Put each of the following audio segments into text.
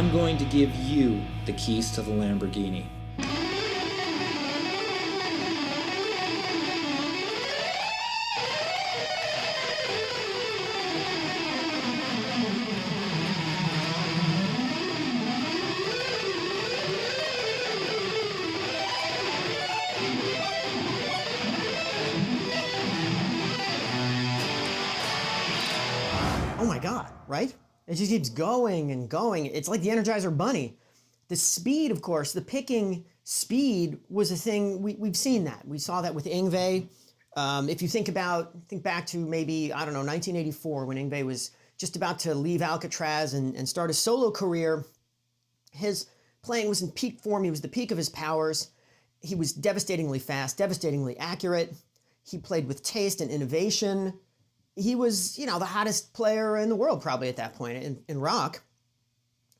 I'm going to give you the keys to the Lamborghini. Oh my God, right? It just keeps going and going. It's like the Energizer Bunny. The speed, of course, the picking speed was a thing, we've seen that. We saw that with Yngwie. If you think back to maybe, I don't know, 1984 when Yngwie was just about to leave Alcatraz and start a solo career. His playing was in peak form. He was the peak of his powers. He was devastatingly fast, devastatingly accurate. He played with taste and innovation. He was, the hottest player in the world probably at that point in rock.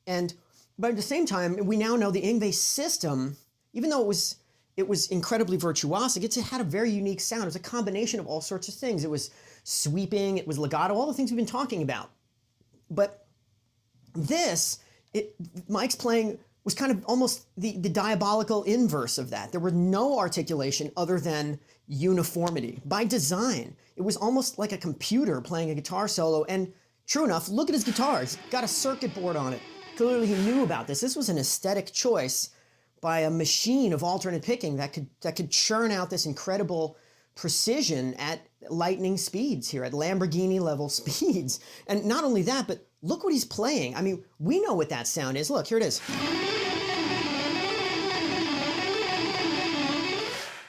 But at the same time, we now know the Yngwie system, even though it was incredibly virtuosic, it had a very unique sound. It was a combination of all sorts of things. It was sweeping, it was legato, all the things we've been talking about. But Mike's playing was kind of almost the diabolical inverse of that. There was no articulation other than uniformity. By design, it was almost like a computer playing a guitar solo. And true enough, look at his guitar. He's got a circuit board on it. Clearly he knew about this. This was an aesthetic choice by a machine of alternate picking that could churn out this incredible precision at lightning speeds here, at Lamborghini level speeds. And not only that, but look what he's playing. I mean, we know what that sound is. Look, here it is.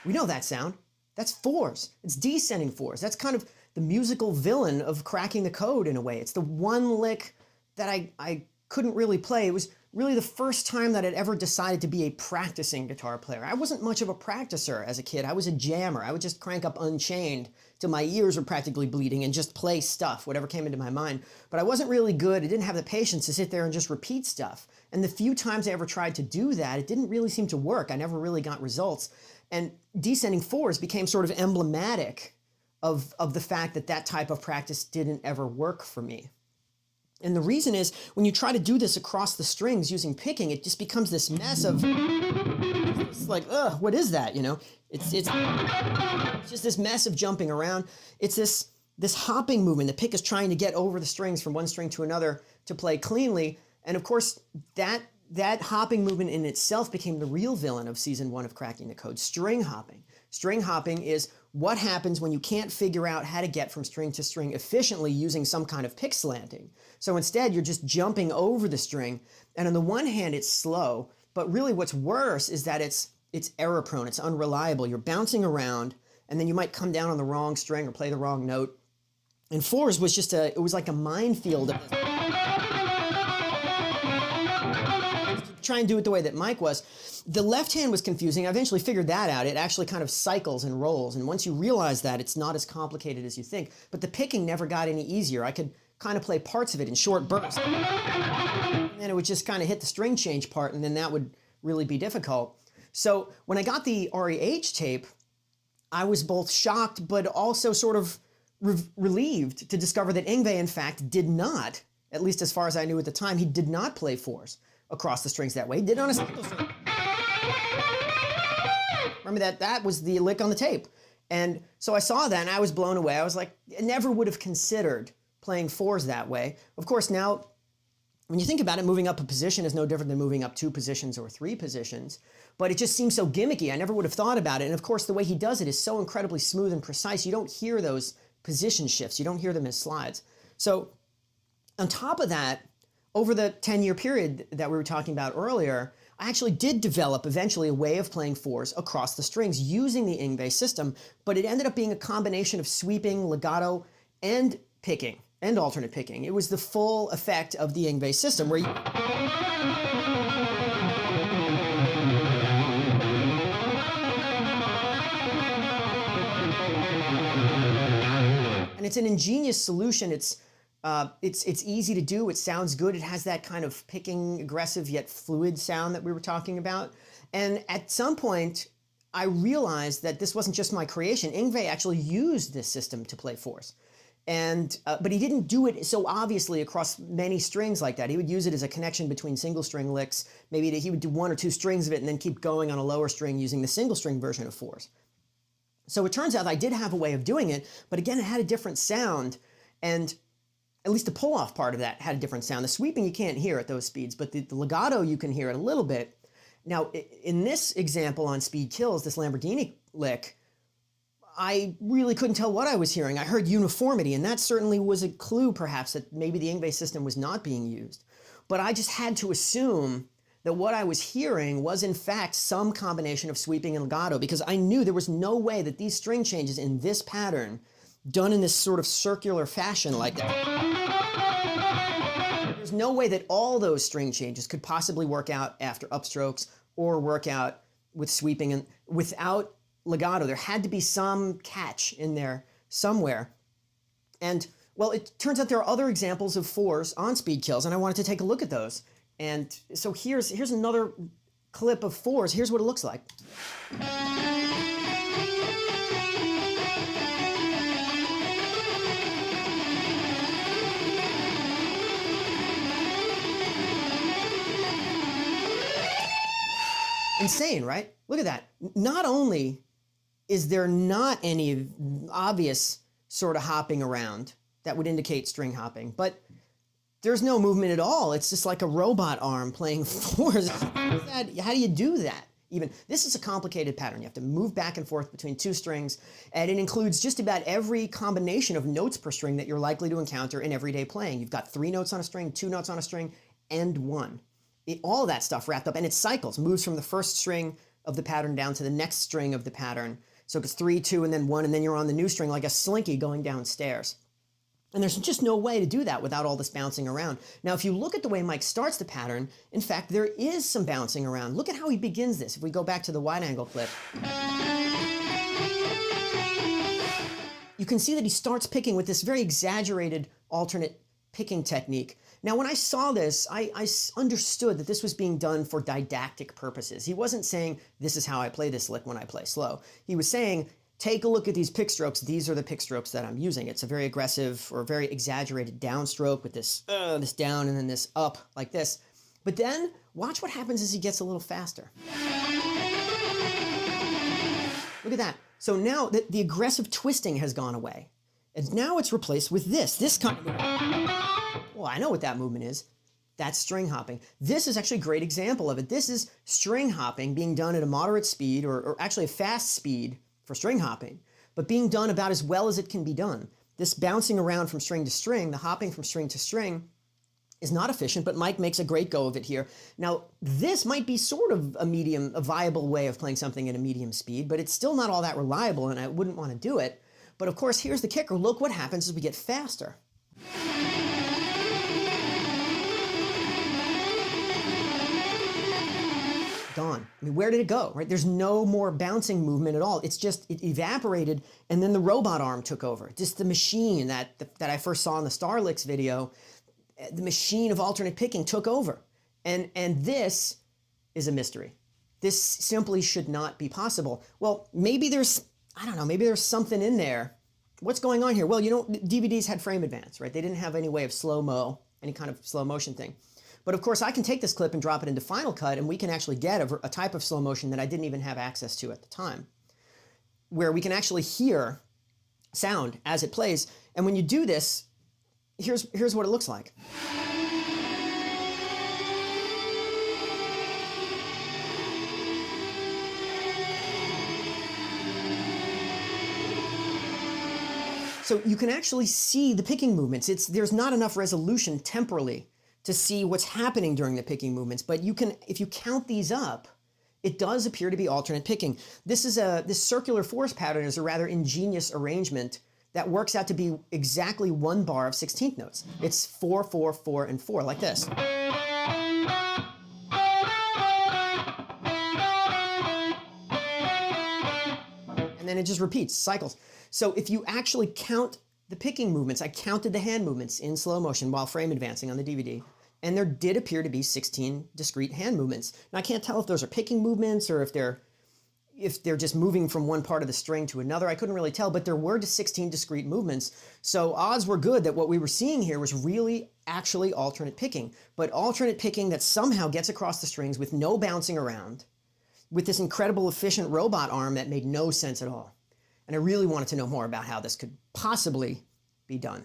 We know that sound. That's fours. It's descending fours. That's kind of the musical villain of cracking the code in a way. It's the one lick that I couldn't really play. It was really the first time that I'd ever decided to be a practicing guitar player. I wasn't much of a practicer as a kid. I was a jammer. I would just crank up Unchained till my ears were practically bleeding and just play stuff, whatever came into my mind. But I wasn't really good. I didn't have the patience to sit there and just repeat stuff. And the few times I ever tried to do that, it didn't really seem to work. I never really got results. And descending fours became sort of emblematic of the fact that type of practice didn't ever work for me. And the reason is, when you try to do this across the strings using picking, it just becomes this mess of, it's like, what is that, It's just this mess of jumping around. It's this hopping movement. The pick is trying to get over the strings from one string to another to play cleanly. And of course, that hopping movement in itself became the real villain of season 1 of Cracking the Code, string hopping. String hopping is what happens when you can't figure out how to get from string to string efficiently using some kind of pick slanting. So instead, you're just jumping over the string. And on the one hand, it's slow, but really what's worse is that it's error prone, it's unreliable. You're bouncing around, and then you might come down on the wrong string or play the wrong note. And fours was it was like a minefield of this. Try and do it the way that Mike was. The left hand was confusing. I eventually figured that out. It actually kind of cycles and rolls. And once you realize that, it's not as complicated as you think. But the picking never got any easier. I could kind of play parts of it in short bursts. And then it would just kind of hit the string change part, and then that would really be difficult. So when I got the REH tape, I was both shocked but also sort of relieved to discover that Yngwie, in fact, did not, at least as far as I knew at the time, he did not play fours across the strings that way. He did it on a single string. Remember that was the lick on the tape. And so I saw that and I was blown away. I was like, I never would have considered playing fours that way. Of course, now, when you think about it, moving up a position is no different than moving up 2 positions or 3 positions, but it just seems so gimmicky. I never would have thought about it. And of course, the way he does it is so incredibly smooth and precise. You don't hear those position shifts. You don't hear them as slides. So on top of that, over the 10-year period that we were talking about earlier, I actually did develop eventually a way of playing fours across the strings using the Yngwie system, but it ended up being a combination of sweeping, legato, and picking, and alternate picking. It was the full effect of the Yngwie system where you... And it's an ingenious solution. It's easy to do. It sounds good. It has that kind of picking, aggressive yet fluid sound that we were talking about. And at some point, I realized that this wasn't just my creation. Yngwie actually used this system to play fours. And but he didn't do it so obviously across many strings like that. He would use it as a connection between single string licks. Maybe he would do 1 or 2 strings of it and then keep going on a lower string using the single string version of 4s. So it turns out I did have a way of doing it, but again, it had a different sound, and at least the pull-off part of that had a different sound. The sweeping you can't hear at those speeds, but the legato you can hear it a little bit. Now, in this example on Speed Kills, this Lamborghini lick, I really couldn't tell what I was hearing. I heard uniformity, and that certainly was a clue, perhaps, that maybe the Yngwie system was not being used. But I just had to assume that what I was hearing was, in fact, some combination of sweeping and legato, because I knew there was no way that these string changes in this pattern, done in this sort of circular fashion like that, there's no way that all those string changes could possibly work out after upstrokes or work out with sweeping and without legato. There had to be some catch in there somewhere. And well, it turns out there are other examples of 4s on Speed Kills, and I wanted to take a look at those. And so here's another clip of 4s. Here's what it looks like. Insane, right? Look at that. Not only is there not any obvious sort of hopping around that would indicate string hopping, but there's no movement at all. It's just like a robot arm playing 4s. How do you do that? Even this is a complicated pattern. You have to move back and forth between 2 strings, and it includes just about every combination of notes per string that you're likely to encounter in everyday playing. You've got 3 notes on a string, 2 notes on a string, and 1. All of that stuff wrapped up, and it cycles, moves from the first string of the pattern down to the next string of the pattern. So it's 3, 2, and then 1, and then you're on the new string like a slinky going downstairs. And there's just no way to do that without all this bouncing around. Now, if you look at the way Mike starts the pattern, in fact, there is some bouncing around. Look at how he begins this. If we go back to the wide-angle clip, you can see that he starts picking with this very exaggerated alternate picking technique. Now, when I saw this, I understood that this was being done for didactic purposes. He wasn't saying, this is how I play this lick when I play slow. He was saying, take a look at these pick strokes. These are the pick strokes that I'm using. It's a very aggressive or very exaggerated downstroke with this down and then this up like this. But then watch what happens as he gets a little faster. Look at that. So now the aggressive twisting has gone away. And now it's replaced with this kind of movement. Well, I know what that movement is. That's string hopping. This is actually a great example of it. This is string hopping being done at a moderate speed, or actually a fast speed for string hopping, but being done about as well as it can be done. This bouncing around from string to string, the hopping from string to string, is not efficient, but Mike makes a great go of it here. Now, this might be sort of a viable way of playing something at a medium speed, but it's still not all that reliable, and I wouldn't want to do it. But of course, here's the kicker. Look what happens as we get faster. Gone. I mean, where did it go, right? There's no more bouncing movement at all. It's just, it evaporated, and then the robot arm took over. Just the machine that I first saw in the Starlicks video, the machine of alternate picking took over. And this is a mystery. This simply should not be possible. Well, maybe there's, I don't know, maybe there's something in there. What's going on here? Well, you know, DVDs had frame advance, right? They didn't have any way of slow-mo, any kind of slow motion thing. But of course, I can take this clip and drop it into Final Cut, and we can actually get a type of slow motion that I didn't even have access to at the time, where we can actually hear sound as it plays. And when you do this, here's what it looks like. So you can actually see the picking movements. There's not enough resolution temporally to see what's happening during the picking movements, but you can, if you count these up, it does appear to be alternate picking. This circular force pattern is a rather ingenious arrangement that works out to be exactly 1 bar of 16th notes. It's 4, 4, 4, and 4, like this. And then it just repeats, cycles. So if you actually count the picking movements, I counted the hand movements in slow motion while frame advancing on the DVD, and there did appear to be 16 discrete hand movements. Now I can't tell if those are picking movements or if they're, if they're just moving from one part of the string to another. I couldn't really tell, but there were 16 discrete movements. So odds were good that what we were seeing here was really actually alternate picking, but alternate picking that somehow gets across the strings with no bouncing around, with this incredible efficient robot arm that made no sense at all. And I really wanted to know more about how this could possibly be done.